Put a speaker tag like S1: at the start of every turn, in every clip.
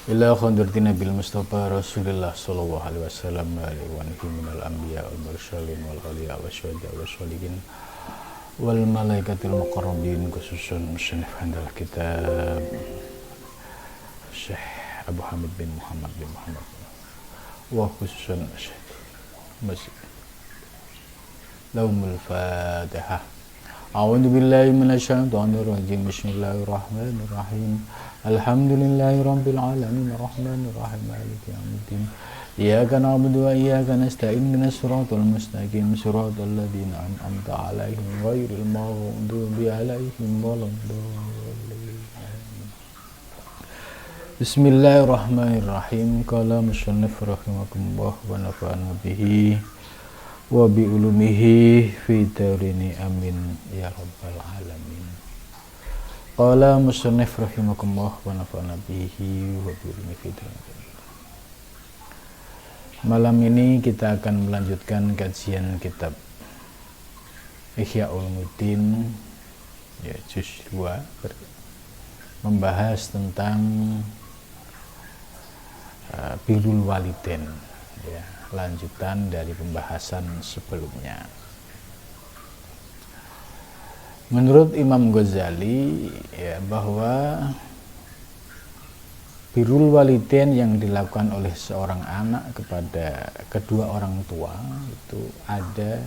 S1: ila khadratin Nabil Mustafa Rasulullah sallallahu alaihi wasallam wa alihi minal anbiya wal mursalin wal awliya wasyuhada wasyolihin wal malaikatil muqarrabin, khususun musannif handal kitab Syekh Abu Hamid bin Muhammad wa khususun Syekh Masih Laumul Fatihah. A'udzu billahi minasyaitonir rajim. Bismillahirrahmanirrahim. Alhamdulillahi rabbil alamin arrahmanir rahim maliki yaumiddin. Iyyaka na'budu wa iyyaka nasta'in ihdinas siratal mustaqim siratal ladzina an'amta 'alaihim ghairil maghdubi 'alaihim waladdallin. Bismillahirrahmanirrahim. Qala musannif rahimakumullah wa nafa'ana bihi wa bi ulumihi fi darini amin ya rabbal alamin. Qala musannif rahimakumullah wa nafa'ana bihi wa bi ulumihi fi darini. Malam ini kita akan melanjutkan kajian kitab Ihya Ulumuddin ya juz 2, membahas tentang birrul walidain ya, lanjutan dari pembahasan sebelumnya. Menurut Imam Ghazali ya, bahwa birrul walidain yang dilakukan oleh seorang anak kepada kedua orang tua itu ada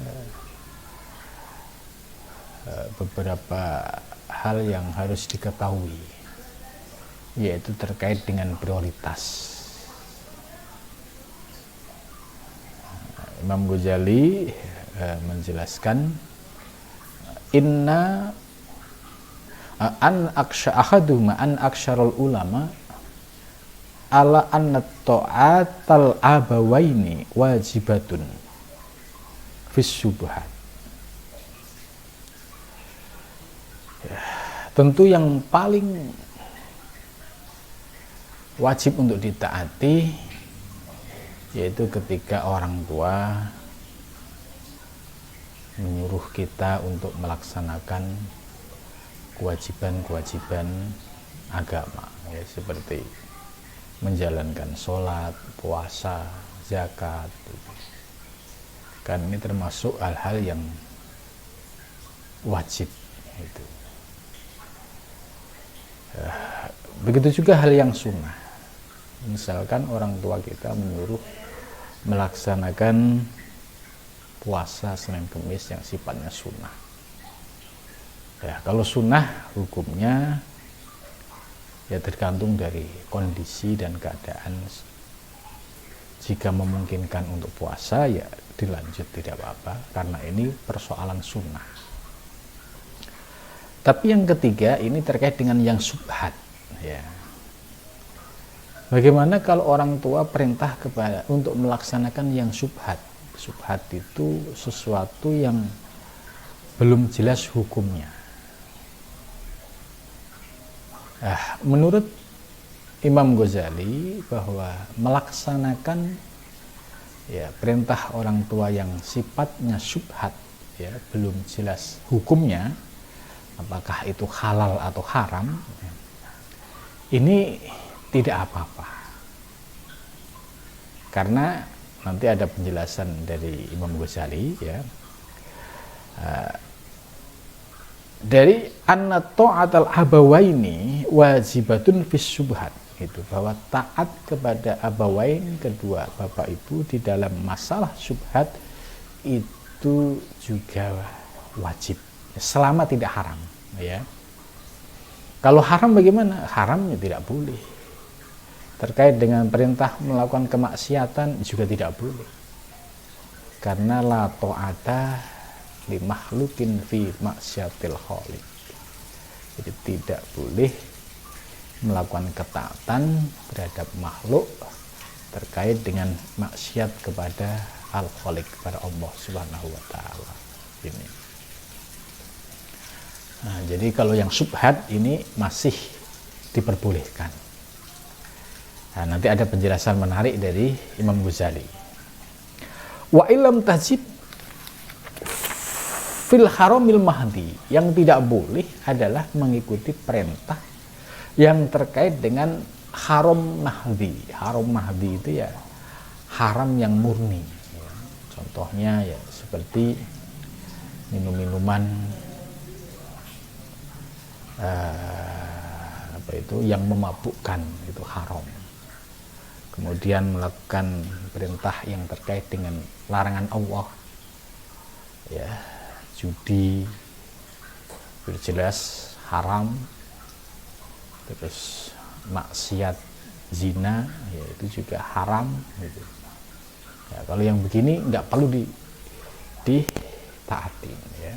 S1: beberapa hal yang harus diketahui, yaitu terkait dengan prioritas. Imam Ghazali menjelaskan inna an aksha'ahaduma an aksyarul ulama ala anna ta'atal abawaini wajibatun fis subhat. Ya, tentu yang paling wajib untuk ditaati yaitu ketika orang tua menyuruh kita untuk melaksanakan kewajiban-kewajiban agama ya, seperti menjalankan sholat, puasa, zakat. Kan ini termasuk hal-hal yang wajib itu. Begitu juga hal yang sunnah. Misalkan orang tua kita menyuruh melaksanakan puasa Senin Kemis yang sifatnya sunnah. Ya, kalau sunnah hukumnya ya tergantung dari kondisi dan keadaan. Jika memungkinkan untuk puasa ya dilanjut, tidak apa-apa, karena ini persoalan sunnah. Tapi yang ketiga ini terkait dengan yang subhat ya. Bagaimana kalau orang tua perintah kepada untuk melaksanakan yang subhat? Subhat itu sesuatu yang belum jelas hukumnya. Menurut Imam Ghazali bahwa melaksanakan ya perintah orang tua yang sifatnya subhat ya, belum jelas hukumnya, apakah itu halal atau haram, ini tidak apa-apa, karena nanti ada penjelasan dari Imam Ghazali ya, dari anna ta'atal abawaini wajibatun fis subhat, itu bahwa taat kepada abawain, kedua bapak ibu, di dalam masalah subhat itu juga wajib selama tidak haram ya. Kalau haram bagaimana? Haram ya tidak boleh. Terkait dengan perintah melakukan kemaksiatan juga tidak boleh, karena la ta'ata li makhlukin fi maksiatil khaliq. Jadi tidak boleh melakukan ketaatan terhadap makhluk terkait dengan maksiat kepada al-khaliq, kepada Allah Subhanahu wa taala. Ini. Nah, jadi kalau yang subhat ini masih diperbolehkan. Nah, nanti ada penjelasan menarik dari Imam Ghazali. Wa ilam tajid fil haramil mahdi, yang tidak boleh adalah mengikuti perintah yang terkait dengan haram mahdi. Haram mahdi itu ya haram yang murni ya. Contohnya ya seperti minum-minuman apa itu yang memabukkan, itu haram. Kemudian melakukan perintah yang terkait dengan larangan Allah ya, judi jelas haram, terus maksiat zina ya itu juga haram gitu. Ya, kalau yang begini nggak perlu ditaati ya.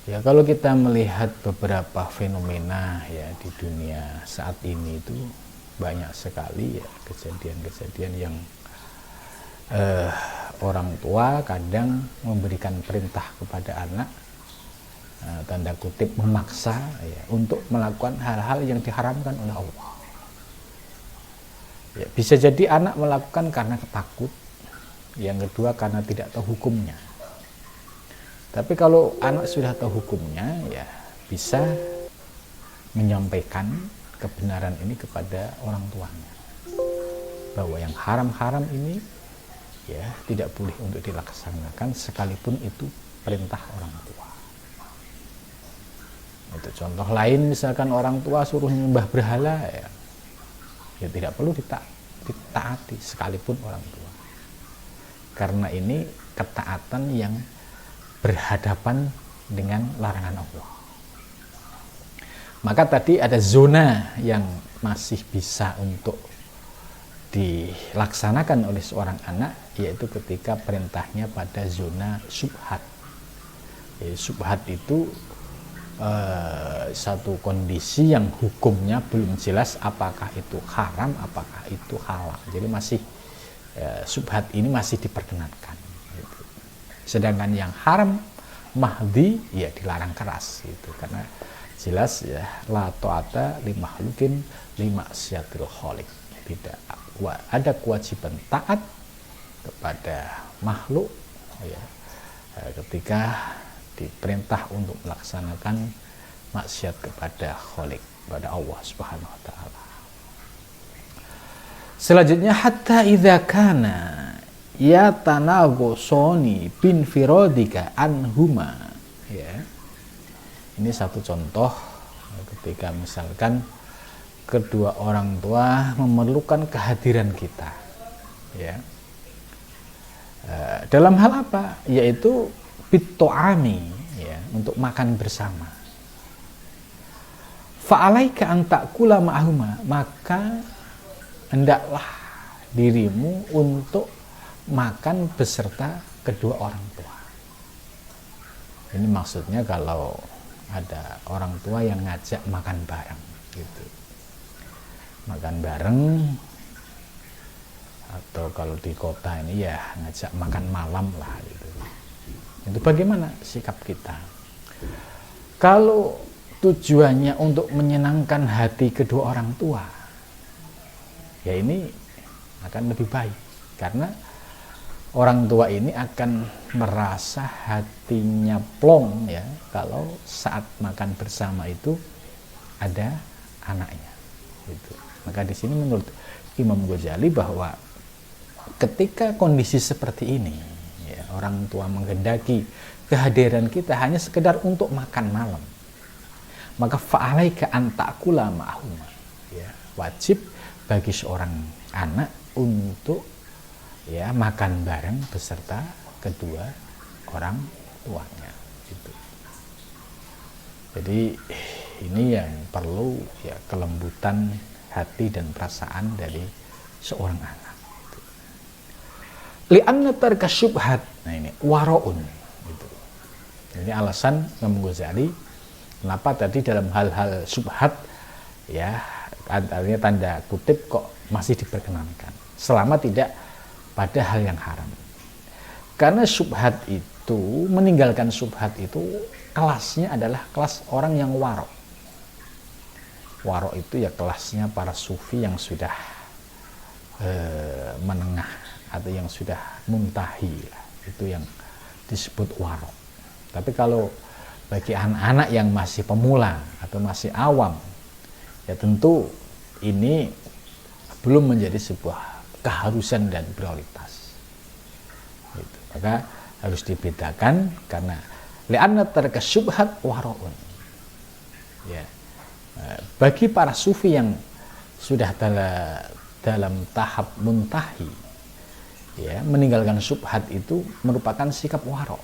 S1: Ya kalau kita melihat beberapa fenomena ya di dunia saat ini itu banyak sekali ya kejadian-kejadian yang orang tua kadang memberikan perintah kepada anak, tanda kutip memaksa ya, untuk melakukan hal-hal yang diharamkan oleh Allah. Ya, bisa jadi anak melakukan karena takut, yang kedua karena tidak tahu hukumnya. Tapi kalau anak sudah tahu hukumnya ya bisa menyampaikan kebenaran ini kepada orang tuanya, bahwa yang haram-haram ini ya tidak boleh untuk dilaksanakan sekalipun itu perintah orang tua. Itu contoh lain, misalkan orang tua suruh menyembah berhala ya tidak perlu ditaati sekalipun orang tua, karena ini ketaatan yang berhadapan dengan larangan Allah. Maka tadi ada zona yang masih bisa untuk dilaksanakan oleh seorang anak, yaitu ketika perintahnya pada zona syubhat. Syubhat itu satu kondisi yang hukumnya belum jelas apakah itu haram, apakah itu halal. Jadi masih syubhat ini masih diperkenankan. Gitu. Sedangkan yang haram mahdi ya dilarang keras gitu, karena jelas ya la ta'ata li makhluqin li maksiatil khaliq. Tidak ada kewajiban taat kepada makhluk ya, ketika diperintah untuk melaksanakan maksiat kepada Khalik, pada Allah Subhanahu wa taala. Selanjutnya hatta idza kana yatanagosoni bin firodika anhuma ya. Ini satu contoh ketika misalkan kedua orang tua memerlukan kehadiran kita ya. Dalam hal apa? Yaitu bito'ami ya, untuk makan bersama. Fa'alaika an ta'kula ma'ahuma, maka hendaklah dirimu untuk makan beserta kedua orang tua. Ini maksudnya kalau ada orang tua yang ngajak makan bareng gitu. Makan bareng, atau kalau di kota ini ya ngajak makan malam lah gitu. Itu bagaimana sikap kita? Kalau tujuannya untuk menyenangkan hati kedua orang tua, ya ini akan lebih baik, karena orang tua ini akan merasa hatinya plong ya kalau saat makan bersama itu ada anaknya. Gitu. Maka di sini menurut Imam Ghazali bahwa ketika kondisi seperti ini, ya, orang tua menghendaki kehadiran kita hanya sekedar untuk makan malam, maka fa'alaika an ta'kula ma'ahuma, ya, wajib bagi seorang anak untuk ya makan bareng beserta kedua orang tuanya gitu. Jadi ini yang perlu ya kelembutan hati dan perasaan dari seorang anak. Li'anna tarka syubhat, nah ini waraun gitu. Ini alasan Imam Ghazali kenapa tadi dalam hal-hal syubhat ya artinya tanda kutip kok masih diperkenankan selama tidak pada hal yang haram. Karena syubhat itu, meninggalkan syubhat itu kelasnya adalah kelas orang yang waro. Waro itu ya kelasnya para sufi yang sudah menengah atau yang sudah muntahi, itu yang disebut waro. Tapi kalau bagi anak-anak yang masih pemula atau masih awam, ya tentu ini belum menjadi sebuah keharusan dan prioritas. Gitu. Maka harus dibedakan karena li'anna tarka syubhat waraun. Ya. Bagi para sufi yang sudah dalam tahap muntahi, ya, meninggalkan syubhat itu merupakan sikap warok.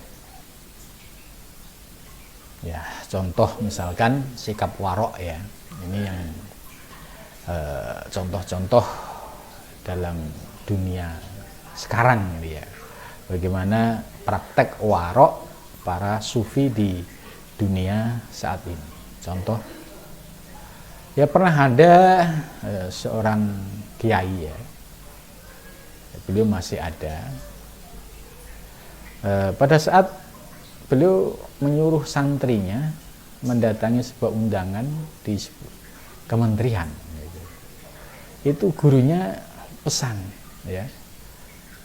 S1: Ya, contoh misalkan sikap warok, ya, ini yang contoh-contoh dalam dunia sekarang, ya, bagaimana praktek warok para sufi di dunia saat ini. Contoh, ya pernah ada seorang kiai, ya, beliau masih ada. Pada saat beliau menyuruh santrinya mendatangi sebuah undangan di kementerian, itu gurunya pesan, ya,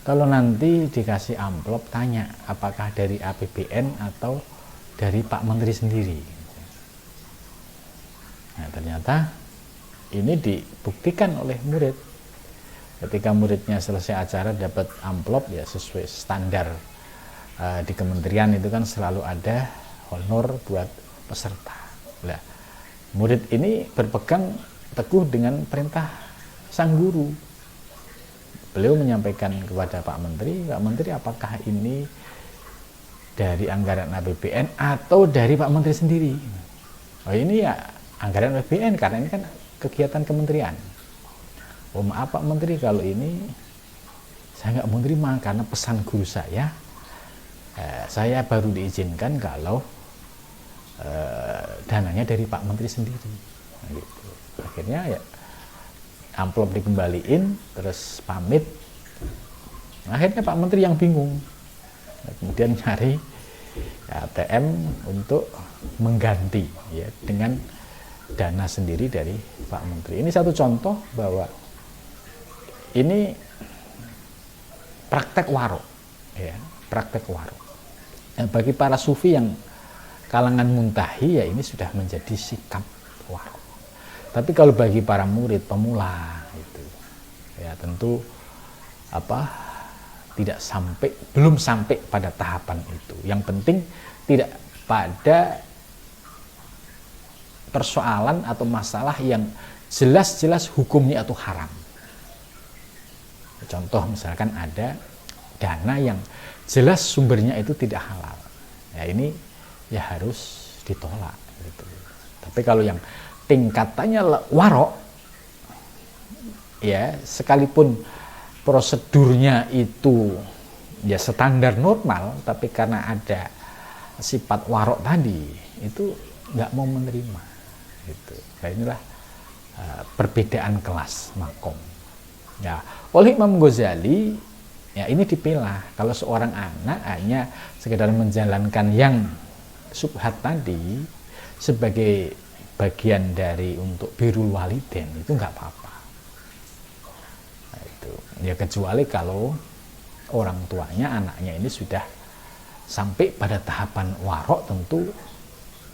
S1: kalau nanti dikasih amplop tanya apakah dari APBN atau dari Pak Menteri sendiri. Nah, ternyata ini dibuktikan oleh murid. Ketika muridnya selesai acara dapat amplop, ya sesuai standar di kementerian itu kan selalu ada honor buat peserta. Nah, murid ini berpegang teguh dengan perintah sang guru. Beliau menyampaikan kepada Pak Menteri, apakah ini dari anggaran APBN atau dari Pak Menteri sendiri? Oh, ini ya anggaran APBN karena ini kan kegiatan kementerian. Oh, maaf Pak Menteri, kalau ini saya nggak menerima karena pesan guru saya baru diizinkan kalau dananya dari Pak Menteri sendiri. Nah, gitu. Akhirnya ya amplop dikembaliin, terus pamit. Akhirnya Pak Menteri yang bingung. Nah, kemudian nyari ATM untuk mengganti, ya, dengan dana sendiri dari Pak Menteri. Ini satu contoh bahwa ini praktek warok, ya, praktek warok. Bagi para sufi yang kalangan muntahi, ya ini sudah menjadi sikap warok. Tapi kalau bagi para murid pemula itu, ya tentu belum sampai pada tahapan itu. Yang penting tidak pada persoalan atau masalah yang jelas-jelas hukumnya itu haram. Contoh misalkan ada dana yang jelas sumbernya itu tidak halal, ya ini ya harus ditolak gitu. Tapi kalau yang tingkatannya warok, ya sekalipun prosedurnya itu ya standar normal, tapi karena ada sifat warok tadi itu nggak mau menerima gitu. Nah, inilah perbedaan kelas makom. Ya, oleh Imam Ghazali, ya ini dipilah. Kalau seorang anak hanya sekedar menjalankan yang subhat tadi sebagai bagian dari untuk birrul walidain, itu nggak apa-apa. Nah, itu ya kecuali kalau orang tuanya anaknya ini sudah sampai pada tahapan warok, tentu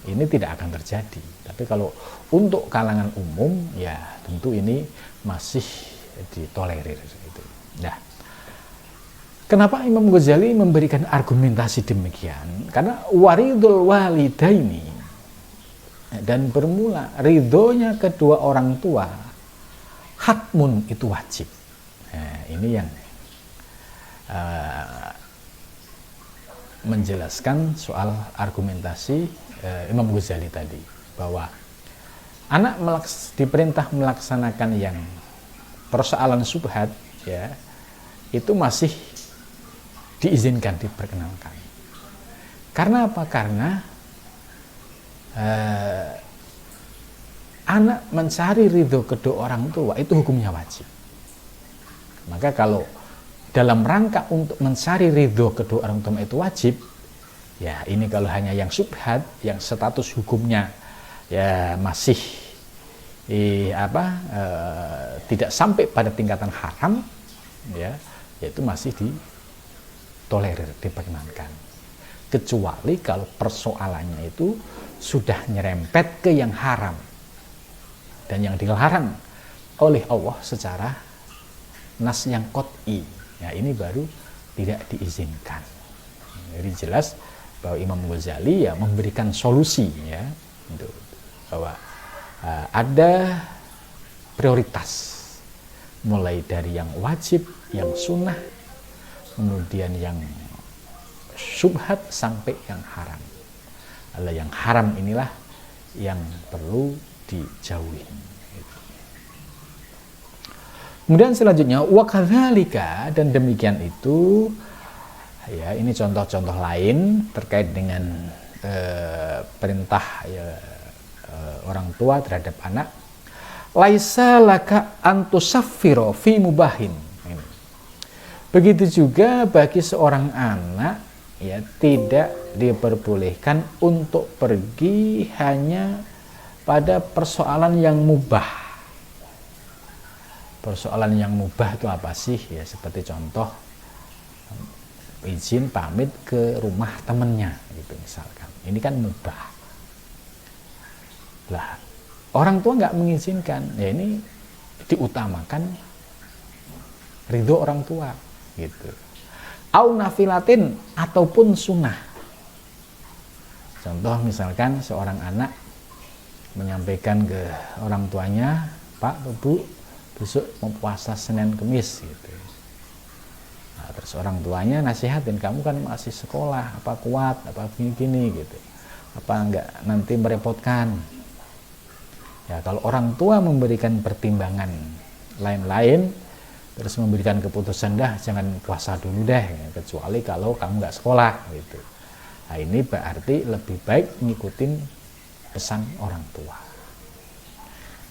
S1: ini tidak akan terjadi. Tapi kalau untuk kalangan umum, ya tentu ini masih ditolerir gitu. Nah, kenapa Imam Ghazali memberikan argumentasi demikian? Karena waridul walidaini, dan bermula ridhonya kedua orang tua hatmun, itu wajib. Nah, ini yang menjelaskan soal argumentasi Imam Ghazali tadi, bahwa anak diperintah melaksanakan yang persoalan subhat, ya itu masih diizinkan, diperkenankan. Karena apa? Karena anak mencari ridho kedua orang tua itu hukumnya wajib. Maka kalau dalam rangka untuk mencari ridho kedua orang tua itu wajib, ya ini kalau hanya yang subhat, yang status hukumnya ya masih tidak sampai pada tingkatan haram, ya yaitu masih ditolerir, diperkenankan. Kecuali kalau persoalannya itu sudah nyerempet ke yang haram. dan yang dilarang oleh Allah secara nas yang qot'i. Ya, ini baru tidak diizinkan. Jadi jelas bahwa Imam Ghazali ya memberikan solusi ya untuk bahwa ada prioritas mulai dari yang wajib, yang sunnah, kemudian yang syubhat sampai yang haram. Yang haram inilah yang perlu dijauhi. Kemudian selanjutnya wakadzalika, dan demikian itu ya, ini contoh-contoh lain terkait dengan perintah ya, orang tua terhadap anak. Laisa laka antusaffiro fi mubahin. Begitu juga bagi seorang anak ya, tidak diperbolehkan untuk pergi hanya pada persoalan yang mubah. Persoalan yang mubah itu apa sih? Ya seperti contoh izin pamit ke rumah temennya gitu misalkan. Ini kan mubah. Lah, orang tua nggak mengizinkan. Ya ini diutamakan ridho orang tua gitu. Au nafilatin ataupun sunnah. Contoh misalkan seorang anak menyampaikan ke orang tuanya, Pak, Bu, besok mau puasa Senin Kemis gitu. Nah, terus orang tuanya nasihatin, kamu kan masih sekolah, apa kuat, apa gini-gini gitu. Apa enggak nanti merepotkan. Ya, kalau orang tua memberikan pertimbangan lain-lain, terus memberikan keputusan, dah jangan puasa dulu deh, kecuali kalau kamu nggak sekolah gitu. Nah, ini berarti lebih baik ngikutin pesan orang tua.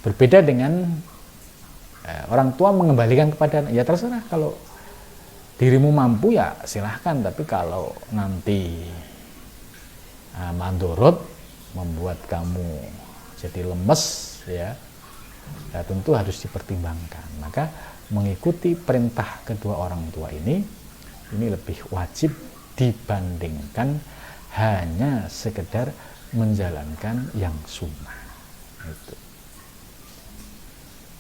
S1: Berbeda dengan orang tua mengembalikan kepada, ya terserah, kalau dirimu mampu ya silahkan, tapi kalau nanti mandorot membuat kamu jadi lemes ya, ya tentu harus dipertimbangkan. Maka mengikuti perintah kedua orang tua ini lebih wajib dibandingkan hanya sekedar menjalankan yang sunnah. Itu.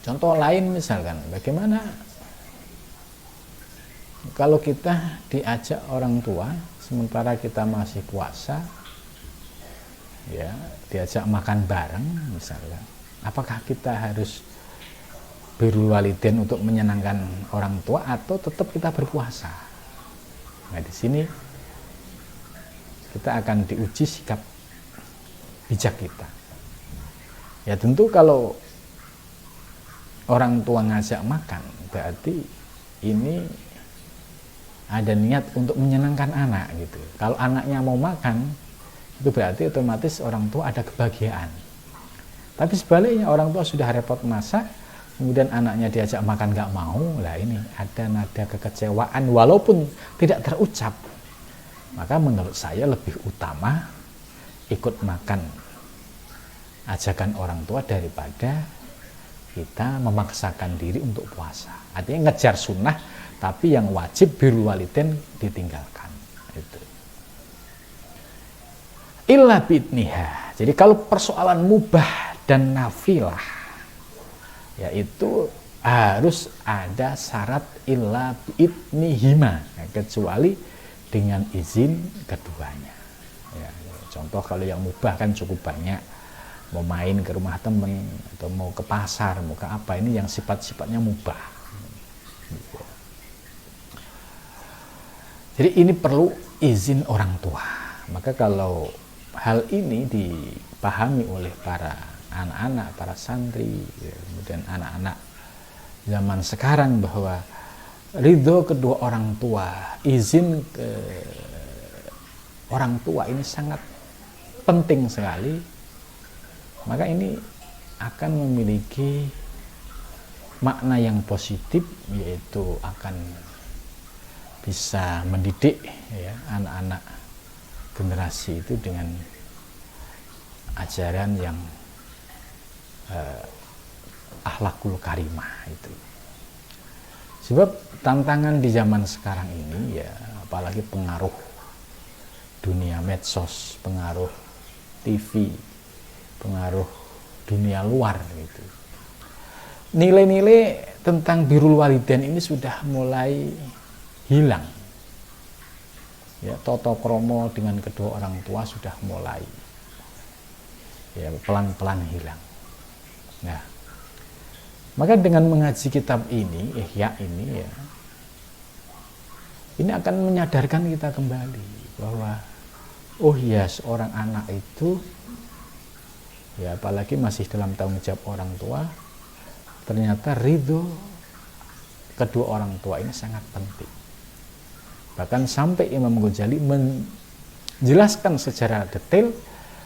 S1: Contoh lain misalkan, bagaimana kalau kita diajak orang tua sementara kita masih puasa, ya diajak makan bareng misalkan, apakah kita harus birrul walidain untuk menyenangkan orang tua atau tetap kita berpuasa? Nah di sini kita akan diuji sikap bijak kita. Ya tentu kalau orang tua ngajak makan, berarti ini ada niat untuk menyenangkan anak gitu. Kalau anaknya mau makan, itu berarti otomatis orang tua ada kebahagiaan. Tapi sebaliknya, orang tua sudah repot masak, kemudian anaknya diajak makan nggak mau, lah ini ada nada kekecewaan walaupun tidak terucap. Maka menurut saya lebih utama ikut makan ajakan orang tua daripada kita memaksakan diri untuk puasa. Artinya ngejar sunnah, tapi yang wajib birrul walidain ditinggalkan. Itu. Illa bi'idniha. Jadi kalau persoalan mubah dan nafilah, yaitu harus ada syarat illa bi'idnihima, kecuali dengan izin keduanya. Ya, contoh kalau yang mubah kan cukup banyak. Mau main ke rumah temen, atau mau ke pasar, mau ke apa, ini yang sifat-sifatnya mubah. Jadi ini perlu izin orang tua. Maka kalau hal ini dipahami oleh para anak-anak, para santri, kemudian anak-anak zaman sekarang bahwa ridho kedua orang tua, izin ke orang tua ini sangat penting sekali. Maka ini akan memiliki makna yang positif, yaitu akan bisa mendidik ya, anak-anak generasi itu dengan ajaran yang akhlakul karimah itu. Sebab tantangan di zaman sekarang ini ya, apalagi pengaruh dunia medsos, pengaruh TV, pengaruh dunia luar gitu. nilai-nilai tentang birrul walidain ini sudah mulai hilang. Ya, toto kromo dengan kedua orang tua sudah mulai ya pelan-pelan hilang. Nah, maka dengan mengaji kitab ini, Ihya ini ya, ini akan menyadarkan kita kembali bahwa oh ya, seorang anak itu ya, apalagi masih dalam tanggung jawab orang tua, ternyata ridho kedua orang tua ini sangat penting. Bahkan sampai Imam Ghazali menjelaskan secara detail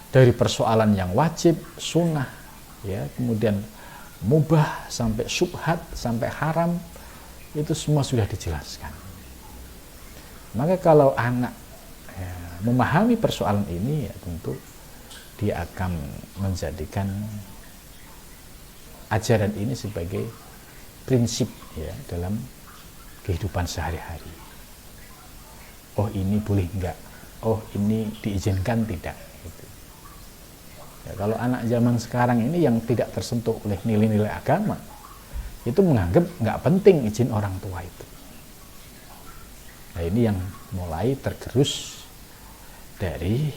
S1: dari persoalan yang wajib, sunnah, ya, kemudian mubah, sampai syubhat, sampai haram, itu semua sudah dijelaskan. Maka kalau anak ya, memahami persoalan ini, ya tentu dia akan menjadikan ajaran ini sebagai prinsip ya dalam kehidupan sehari-hari. Oh ini boleh enggak? Oh ini diizinkan tidak? Gitu. Ya, kalau anak zaman sekarang ini yang tidak tersentuh oleh nilai-nilai agama, itu menganggap nggak penting izin orang tua itu. Nah ini yang mulai tergerus dari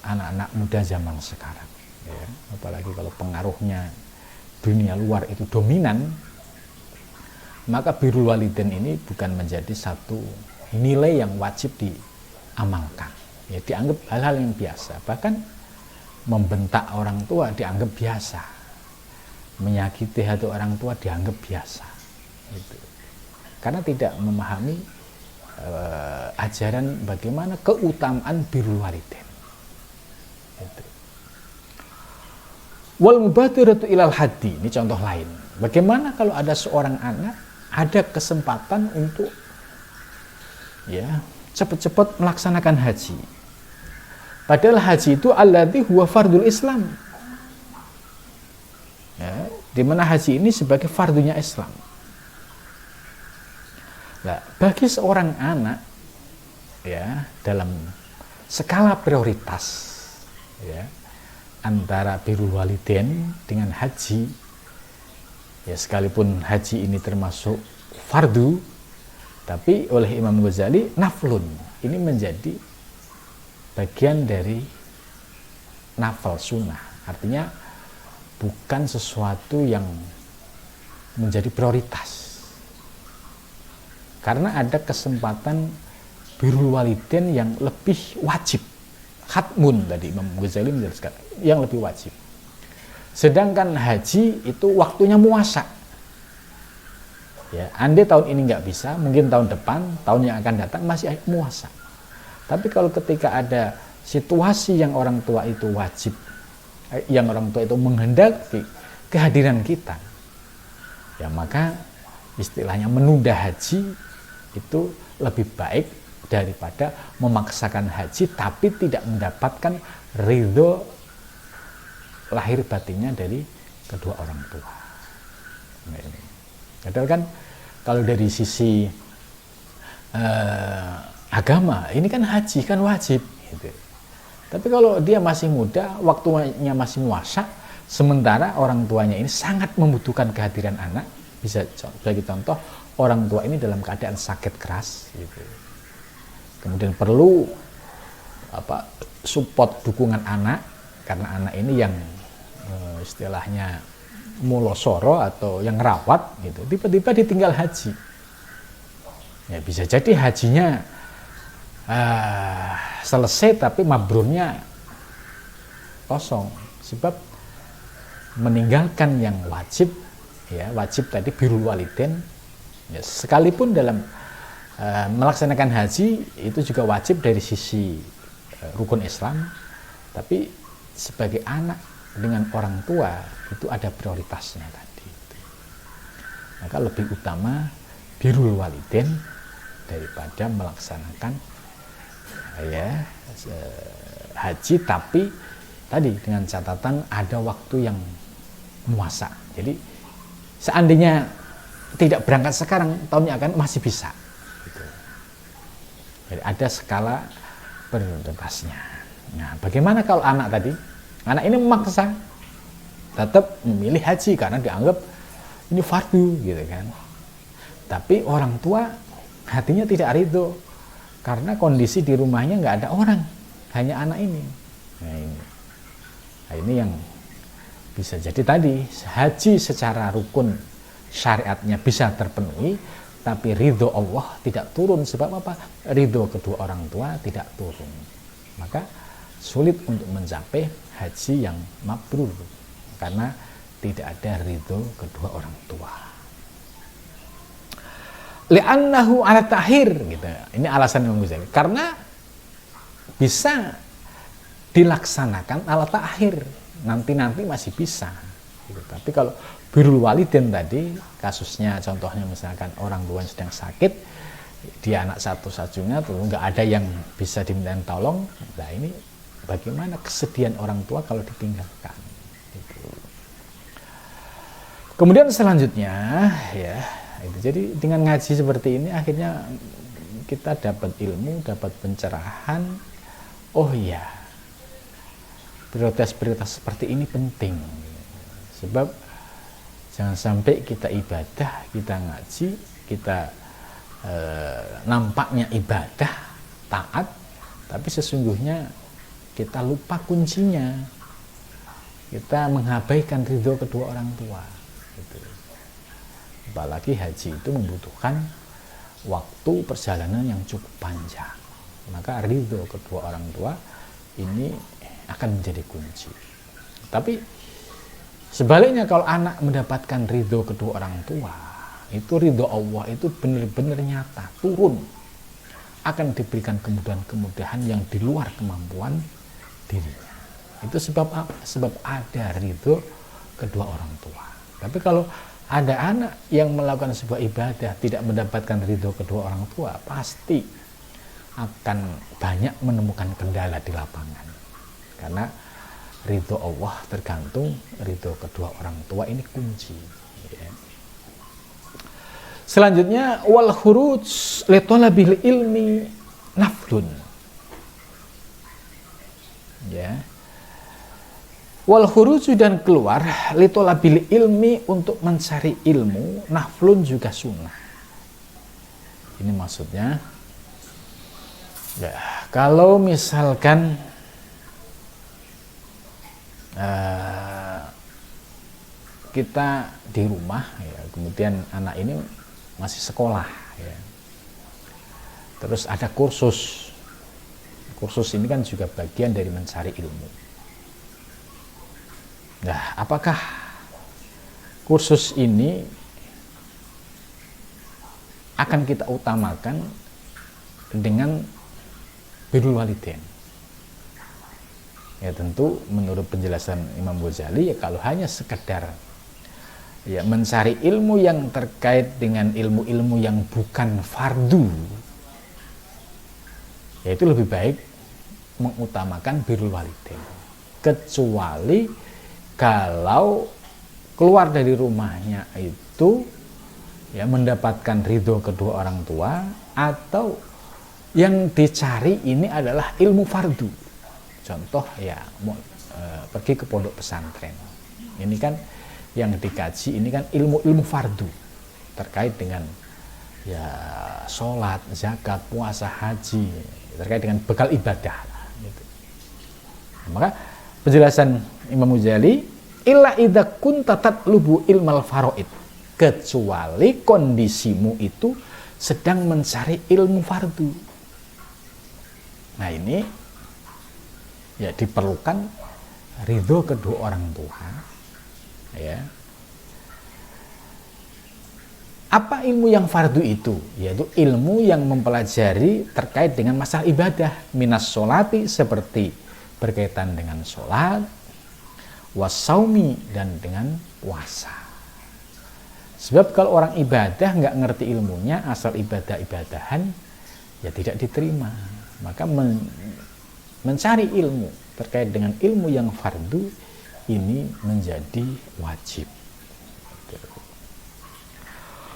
S1: anak-anak muda zaman sekarang. Ya, apalagi kalau pengaruhnya dunia luar itu dominan, maka birrul walidain ini bukan menjadi satu nilai yang wajib diamalkan. Ya, dianggap hal-hal yang biasa. Bahkan membentak orang tua dianggap biasa. Menyakiti hati orang tua dianggap biasa. Gitu. Karena tidak memahami ajaran bagaimana keutamaan birrul walidain. Gitu. Wal mubadiratu ilal hadi, ini contoh lain. Bagaimana kalau ada seorang anak ada kesempatan untuk ya cepat-cepat melaksanakan haji. Padahal haji itu alladzi huwa fardul Islam. Ya, di mana haji ini sebagai fardunya Islam. Nah, bagi seorang anak ya dalam skala prioritas ya antara birrul walidain dengan haji, ya sekalipun haji ini termasuk fardu, tapi oleh Imam Ghazali naflun, ini menjadi bagian dari nafal sunnah, artinya bukan sesuatu yang menjadi prioritas. Karena ada kesempatan birrul walidain yang lebih wajib, khatmun tadi Imam Ghazali menjelaskan, yang lebih wajib. Sedangkan haji itu waktunya muasa. Ya, andai tahun ini nggak bisa, mungkin tahun depan, tahun yang akan datang masih muasa. Tapi kalau ketika ada situasi yang orang tua itu wajib, yang orang tua itu menghendaki kehadiran kita, ya maka istilahnya menunda haji itu lebih baik daripada memaksakan haji tapi tidak mendapatkan ridho lahir batinnya dari kedua orang tua. Nah, ini. Padahal kan kalau dari sisi agama ini kan haji kan wajib gitu. Tapi kalau dia masih muda, waktunya masih muasa, sementara orang tuanya ini sangat membutuhkan kehadiran anak, bisa sebagai contoh orang tua ini dalam keadaan sakit keras gitu. Kemudian perlu support dukungan anak, karena anak ini yang istilahnya mulosoro atau yang rawat gitu, tiba-tiba ditinggal haji. Ya bisa jadi hajinya selesai tapi mabrurnya kosong, sebab meninggalkan yang wajib, ya wajib tadi birrul walidain, ya, sekalipun dalam melaksanakan haji itu juga wajib dari sisi rukun Islam, tapi sebagai anak dengan orang tua itu ada prioritasnya tadi. Maka lebih utama birrul walidain daripada melaksanakan ya haji, tapi tadi dengan catatan ada waktu yang muasa. Jadi seandainya tidak berangkat sekarang, tahunnya akan masih bisa. Gitu. Jadi ada skala prioritasnya. Nah, bagaimana kalau anak tadi? Anak ini memaksa, tetap memilih haji karena dianggap ini fardu gitu kan. Tapi orang tua hatinya tidak ridho karena kondisi di rumahnya nggak ada orang, hanya anak ini. Nah ini yang bisa jadi tadi haji secara rukun syariatnya bisa terpenuhi, tapi ridho Allah tidak turun. Sebab apa? Ridho kedua orang tua tidak turun, maka sulit untuk mencapai haji yang mabrur karena tidak ada ridho kedua orang tua. Li'annahu ala ta'khir gitu. Ini alasan Imam Ghazali. Karena bisa dilaksanakan ala ta'khir, nanti masih bisa gitu. Tapi kalau birrul walidain tadi kasusnya, contohnya misalkan orang tua sedang sakit, dia anak satu-satunya tuh nggak ada yang bisa dimintain tolong. Nah ini bagaimana kesedihan orang tua kalau ditinggalkan gitu. Kemudian selanjutnya ya itu, jadi dengan ngaji seperti ini akhirnya kita dapat ilmu, dapat pencerahan. Oh iya, prioritas-prioritas seperti ini penting. Sebab jangan sampai kita ibadah, kita ngaji, kita nampaknya ibadah, taat, tapi sesungguhnya kita lupa kuncinya. Kita mengabaikan ridho kedua orang tua. Gitu. Apalagi haji itu membutuhkan waktu perjalanan yang cukup panjang. Maka ridho kedua orang tua ini akan menjadi kunci. Tapi sebaliknya kalau anak mendapatkan ridho kedua orang tua, itu ridho Allah itu benar-benar nyata, turun. Akan diberikan kemudahan-kemudahan yang di luar kemampuan dirinya. Itu sebab apa? Sebab ada ridho kedua orang tua. Tapi kalau ada anak yang melakukan sebuah ibadah tidak mendapatkan ridho kedua orang tua, pasti akan banyak menemukan kendala di lapangan. Karena ridho Allah tergantung ridho kedua orang tua, ini kunci. Ya. Selanjutnya wal khuruj li talabil ilmi naflun. Ya. Wal khuruj dan keluar li talabil ilmi untuk mencari ilmu naflun juga sunnah. Ini maksudnya ya, kalau misalkan kita di rumah ya, kemudian anak ini masih sekolah ya. Terus ada kursus ini kan juga bagian dari mencari ilmu. Nah, apakah kursus ini akan kita utamakan dengan birrul walidain? Ya tentu menurut penjelasan Imam Ghazali ya, kalau hanya sekedar ya mencari ilmu yang terkait dengan ilmu-ilmu yang bukan fardu, ya itu lebih baik mengutamakan birrul walidain. Kecuali kalau keluar dari rumahnya itu ya mendapatkan ridho kedua orang tua, atau yang dicari ini adalah ilmu fardu. Contoh ya pergi ke pondok pesantren. Ini kan yang dikaji ini kan ilmu-ilmu fardu terkait dengan ya sholat, zakat, puasa, haji, terkait dengan bekal ibadah. Gitu. Maka penjelasan Imam Ghazali, illa idza kunta tatlubu ilmal faraid, kecuali kondisimu itu sedang mencari ilmu fardu. Nah ini ya diperlukan ridho kedua orang tua. Ya. Apa ilmu yang fardu itu? Yaitu ilmu yang mempelajari terkait dengan masalah ibadah, minas sholati, seperti berkaitan dengan sholat, wasaumi, dan dengan puasa. Sebab kalau orang ibadah nggak ngerti ilmunya, asal ibadah-ibadahan, ya tidak diterima. Maka mencari ilmu terkait dengan ilmu yang fardu ini menjadi wajib.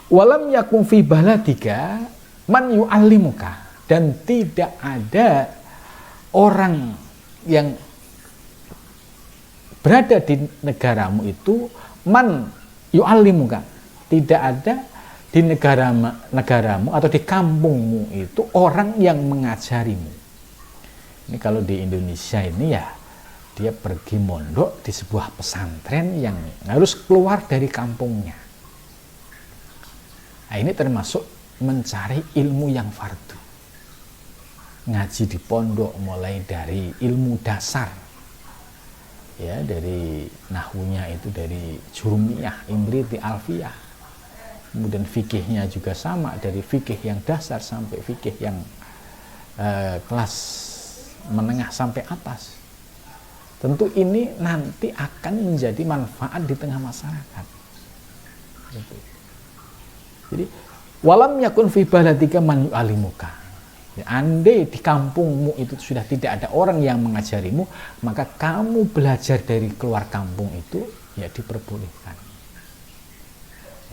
S1: Walam yakun fi baladika man yu'allimuka, dan tidak ada orang yang berada di negaramu itu man yu'allimuka, tidak ada di negaramu atau di kampungmu itu orang yang mengajarimu. Ini kalau di Indonesia ini ya, dia pergi mondok di sebuah pesantren yang harus keluar dari kampungnya. Nah, ini termasuk mencari ilmu yang fardu. Ngaji di pondok mulai dari ilmu dasar, ya, dari nahwunya itu dari jurumiyah, imriti, alfiyah. Kemudian fikihnya juga sama, dari fikih yang dasar sampai fikih yang kelas menengah sampai atas. Tentu ini nanti akan menjadi manfaat di tengah masyarakat. Gitu. Jadi walam yakun fi baladika man yu'allimuka. Ya, andai di kampungmu itu sudah tidak ada orang yang mengajarimu, maka kamu belajar dari keluar kampung itu ya diperbolehkan.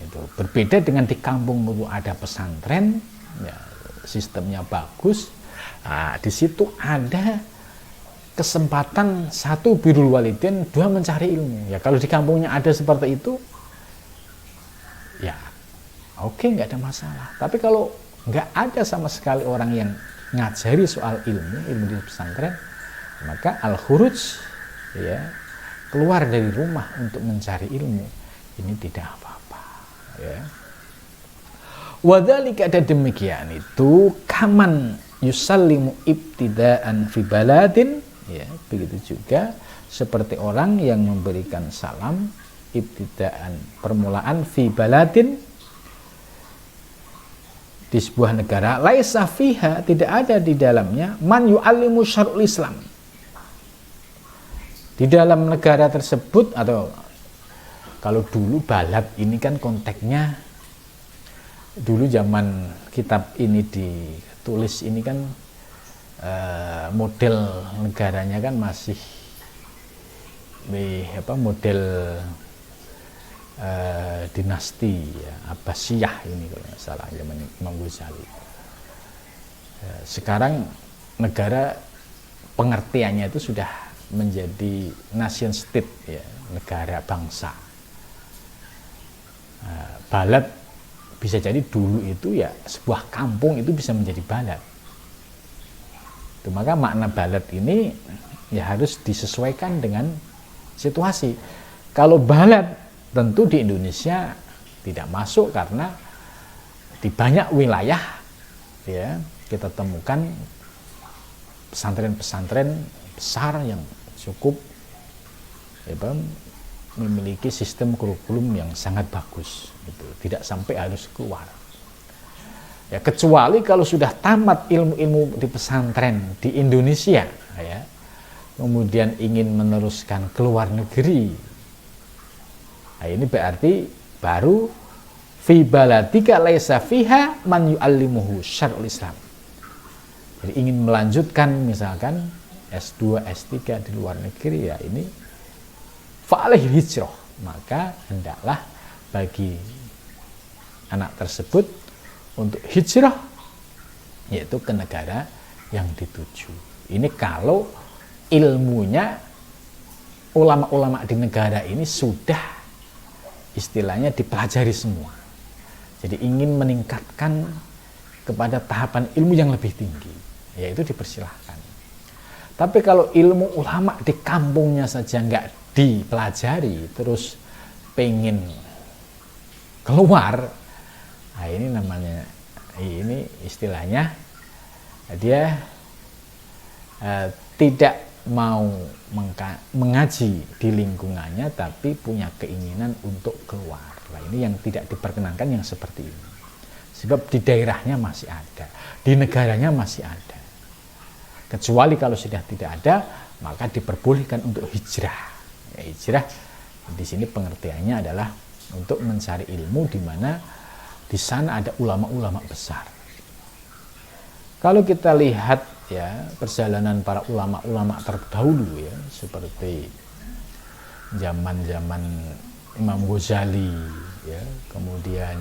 S1: Itu berbeda dengan di kampungmu itu ada pesantren, ya, sistemnya bagus. Nah, di situ ada kesempatan satu birrul walidain, dua mencari ilmu. Ya kalau di kampungnya ada seperti itu, ya oke, nggak ada masalah. Tapi kalau nggak ada sama sekali orang yang ngajari soal ilmu di pesantren, maka al-khuruj, ya, keluar dari rumah untuk mencari ilmu, ini tidak apa-apa, ya. Wadzalika, ada demikian itu kaman yusallimu ibtidaan fi baladin, ya, begitu juga seperti orang yang memberikan salam ibtidaan, permulaan, fi baladin, di sebuah negara, laisa fiha, tidak ada di dalamnya man yu'allimu syar'ul Islam. Di dalam negara tersebut, atau kalau dulu balad ini kan konteksnya dulu zaman kitab ini ditulis ini kan model negaranya kan masih model dinasti, ya, Abbasiyah ini kalau nggak salah, zaman Imam Ghazali. Sekarang negara pengertiannya itu sudah menjadi nation state, ya, negara bangsa. Balad bisa jadi dulu itu ya sebuah kampung itu bisa menjadi balad. Itu, maka makna balad ini ya harus disesuaikan dengan situasi. Kalau balad tentu di Indonesia tidak masuk karena di banyak wilayah, ya, kita temukan pesantren-pesantren besar yang cukup, ya, memiliki sistem kurikulum yang sangat bagus, gitu. Tidak sampai harus keluar. Ya, kecuali kalau sudah tamat ilmu-ilmu di pesantren di Indonesia, ya, kemudian ingin meneruskan ke luar negeri. Nah, ini berarti baru fi baladika laisa fiha man yu'allimuhu syar'ul Islam. Jadi ingin melanjutkan misalkan S2, S3 di luar negeri, ya ini fa'alaihi hijrah, maka hendaklah bagi anak tersebut untuk hijrah, yaitu ke negara yang dituju. Ini kalau ilmunya ulama-ulama di negara ini sudah istilahnya dipelajari semua. Jadi ingin meningkatkan kepada tahapan ilmu yang lebih tinggi, yaitu dipersilahkan. Tapi kalau ilmu ulama di kampungnya saja nggak dipelajari, terus pengen keluar, nah ini namanya, ini istilahnya dia tidak mau mengaji di lingkungannya tapi punya keinginan untuk keluar. Nah, ini yang tidak diperkenankan yang seperti ini. Sebab di daerahnya masih ada, di negaranya masih ada. Kecuali kalau sudah tidak ada, maka diperbolehkan untuk hijrah. Ya, hijrah di sini pengertiannya adalah untuk mencari ilmu di mana di sana ada ulama-ulama besar. Kalau kita lihat, ya, perjalanan para ulama-ulama terdahulu, ya, seperti zaman-zaman Imam Ghazali, ya, kemudian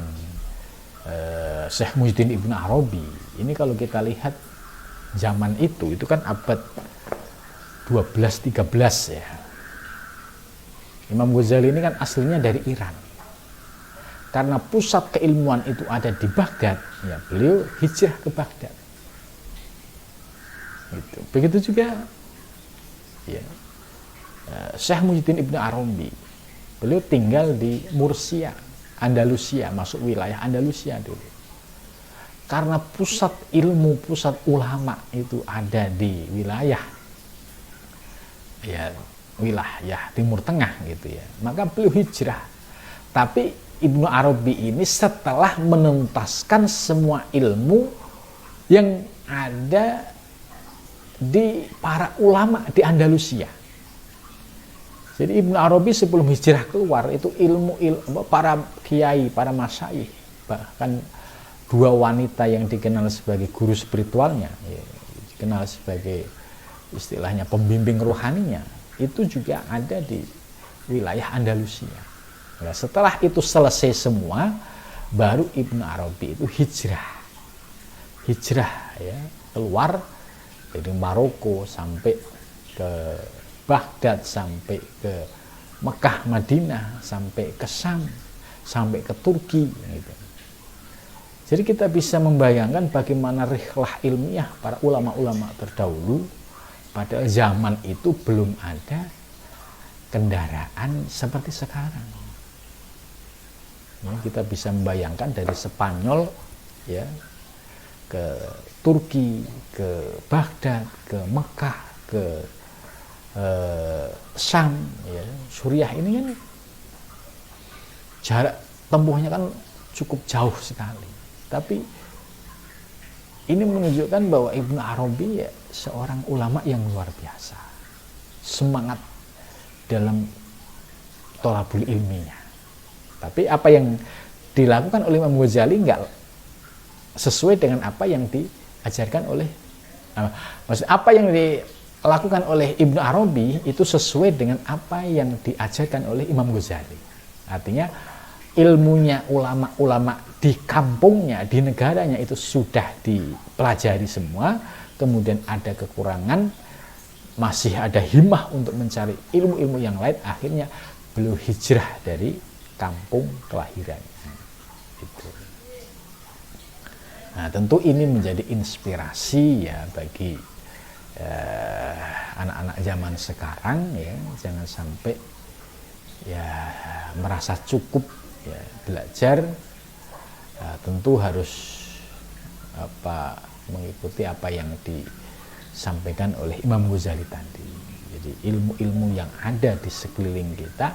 S1: Syekh Muhyiddin Ibn Arabi. Ini kalau kita lihat zaman itu kan abad 12-13, ya. Imam Ghazali ini kan aslinya dari Iran. Karena pusat keilmuan itu ada di Baghdad, ya beliau hijrah ke Baghdad. Gitu. Begitu juga ya, Syekh Muhyiddin Ibnu Arabi, beliau tinggal di Mursia, Andalusia, masuk wilayah Andalusia dulu. Karena pusat ilmu, pusat ulama itu ada di wilayah ya wilayah Timur Tengah gitu ya, maka beliau hijrah. Tapi Ibnu Arabi ini setelah menuntaskan semua ilmu yang ada di para ulama di Andalusia. Jadi Ibnu Arabi sebelum hijrah keluar itu ilmu para kiai, para masyayikh, bahkan dua wanita yang dikenal sebagai guru spiritualnya, ya, dikenal sebagai istilahnya pembimbing rohaninya, itu juga ada di wilayah Andalusia. Nah, setelah itu selesai semua, baru Ibnu Arabi itu hijrah ya, keluar dari Maroko sampai ke Baghdad, sampai ke Mekah, Madinah, sampai ke Syam, sampai ke Turki gitu. Jadi kita bisa membayangkan bagaimana rihlah ilmiah para ulama-ulama terdahulu. Pada zaman itu belum ada kendaraan seperti sekarang. Ya, kita bisa membayangkan dari Spanyol ya ke Turki, ke Baghdad, ke Mekah, ke Syam, ya, Suriah ini kan jarak tempuhnya kan cukup jauh sekali. Tapi ini menunjukkan bahwa Ibnu Arabi ya seorang ulama yang luar biasa, semangat dalam thalabul ilminya. Tapi apa yang dilakukan oleh Imam Ghazali enggak sesuai dengan apa yang diajarkan oleh maksud apa yang dilakukan oleh Ibnu Arabi itu sesuai dengan apa yang diajarkan oleh Imam Ghazali. Artinya ilmunya ulama-ulama di kampungnya, di negaranya itu sudah dipelajari semua, kemudian ada kekurangan, masih ada himmah untuk mencari ilmu-ilmu yang lain, akhirnya beliau hijrah dari kampung kelahiran. Gitu. Nah, tentu ini menjadi inspirasi ya bagi anak-anak zaman sekarang ya, jangan sampai ya merasa cukup ya belajar, tentu harus mengikuti apa yang disampaikan oleh Imam Ghazali tadi. Jadi ilmu-ilmu yang ada di sekeliling kita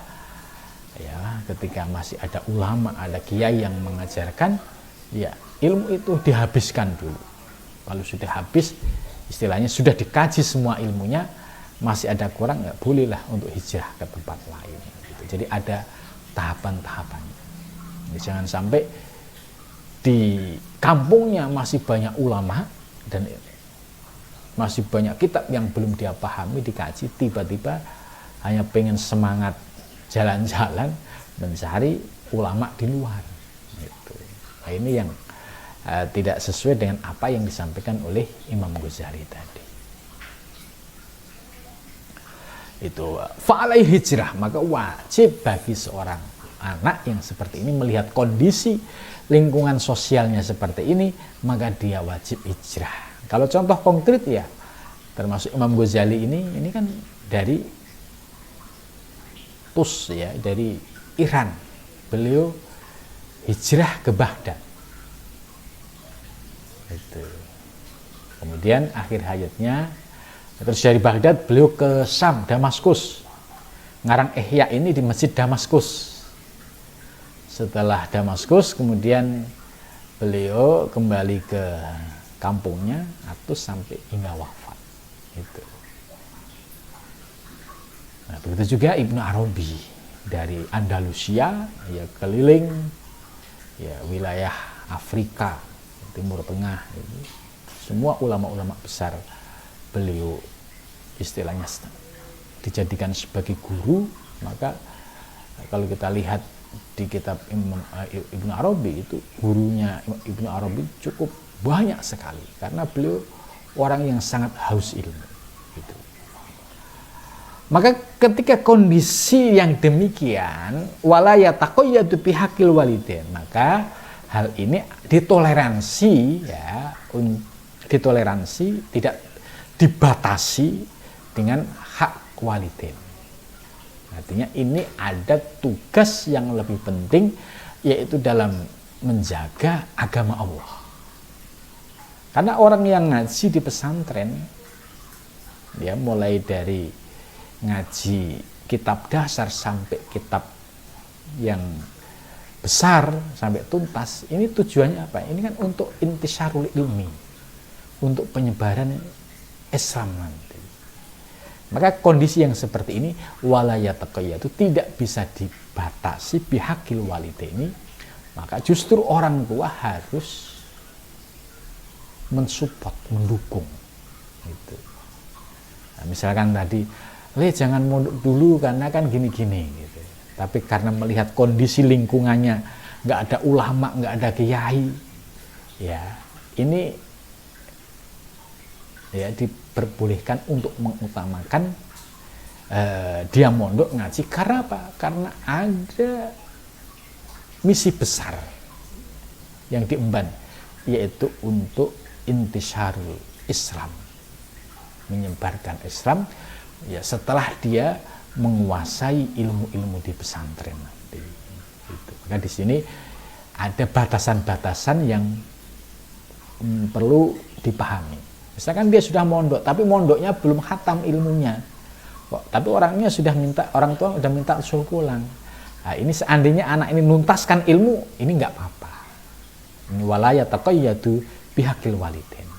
S1: ya, ketika masih ada ulama, ada kiai yang mengajarkan, ya ilmu itu dihabiskan dulu. Kalau sudah habis, istilahnya sudah dikaji semua ilmunya, masih ada kurang, nggak bolehlah untuk hijrah ke tempat lain. Gitu. Jadi ada tahapan-tahapannya. Jangan sampai di kampungnya masih banyak ulama dan masih banyak kitab yang belum dia pahami, dikaji, tiba-tiba hanya pengen semangat jalan-jalan mencari ulama di luar. Gitu. Nah, ini yang tidak sesuai dengan apa yang disampaikan oleh Imam Ghazali tadi. Itu fa'alai hijrah, maka wajib bagi seorang anak yang seperti ini melihat kondisi lingkungan sosialnya seperti ini, maka dia wajib hijrah. Kalau contoh konkret ya, termasuk Imam Ghazali ini kan dari ya, dari Iran. Beliau hijrah ke Baghdad. Itu. Kemudian akhir hayatnya terus dari Baghdad beliau ke Syam, Damaskus. Ngarang Ihya ini di Masjid Damaskus. Setelah Damaskus kemudian beliau kembali ke kampungnya atau sampai hingga wafat. Itu. Nah, begitu juga Ibnu Arabi dari Andalusia ya keliling ya wilayah Afrika, Timur Tengah ini. Semua ulama-ulama besar beliau istilahnya dijadikan sebagai guru. Maka kalau kita lihat di kitab Ibnu Arabi itu gurunya Ibnu Arabi cukup banyak sekali karena beliau orang yang sangat haus ilmu gitu. Maka ketika kondisi yang demikian, wala yataqayyadu bihaqil walidain, maka hal ini ditoleransi, ya, ditoleransi, tidak dibatasi dengan hak walidain. Artinya ini ada tugas yang lebih penting, yaitu dalam menjaga agama Allah. Karena orang yang ngaji di pesantren, ya, mulai dari ngaji kitab dasar sampai kitab yang besar sampai tuntas, ini tujuannya apa? Ini kan untuk intisarul ilmi, untuk penyebaran Islam nanti. Maka kondisi yang seperti ini, wala yataqayyadu, tidak bisa dibatasi bihaqil walidaini, maka justru orang tua harus mensupport, mendukung gitu. Nah, misalkan tadi, jangan mondok dulu karena kan gini-gini gitu. Tapi karena melihat kondisi lingkungannya, nggak ada ulama, nggak ada kiai, ya ini ya diperbolehkan untuk mengutamakan dia mondok ngaji. Karena apa? Karena ada misi besar yang diemban, yaitu untuk intisarul Islam, menyebarkan Islam, ya, setelah dia menguasai ilmu-ilmu di pesantren nanti. Gitu. Maka di sini ada batasan-batasan yang perlu dipahami. Misalkan dia sudah mondok, tapi mondoknya belum khatam ilmunya, tapi orangnya sudah minta, orang tua sudah minta usul pulang. Nah, ini seandainya anak ini nuntaskan ilmu, ini nggak apa-apa. Ini wala yataqayyadu bihaqil walidain.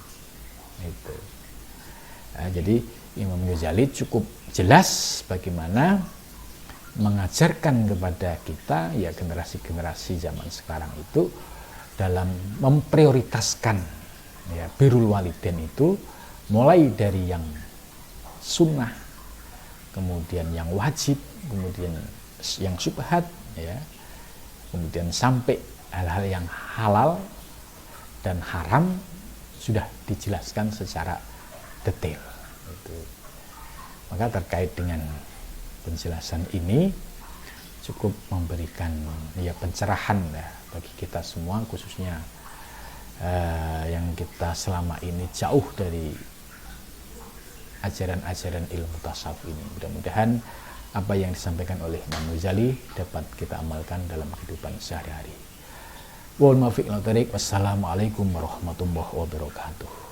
S1: Itu. Nah, jadi Imam Ghazali cukup jelas bagaimana mengajarkan kepada kita, ya, generasi-generasi zaman sekarang itu dalam memprioritaskan, ya, birrul walidain itu mulai dari yang sunnah, kemudian yang wajib, kemudian yang syubhat, ya, kemudian sampai hal-hal yang halal dan haram sudah dijelaskan secara detail. Itu. Maka terkait dengan penjelasan ini cukup memberikan, ya, pencerahan, ya, bagi kita semua, khususnya yang kita selama ini jauh dari ajaran-ajaran ilmu tasawuf ini. Mudah-mudahan apa yang disampaikan oleh Imam Ghazali dapat kita amalkan dalam kehidupan sehari-hari. Wassalamualaikum warahmatullahi wabarakatuh.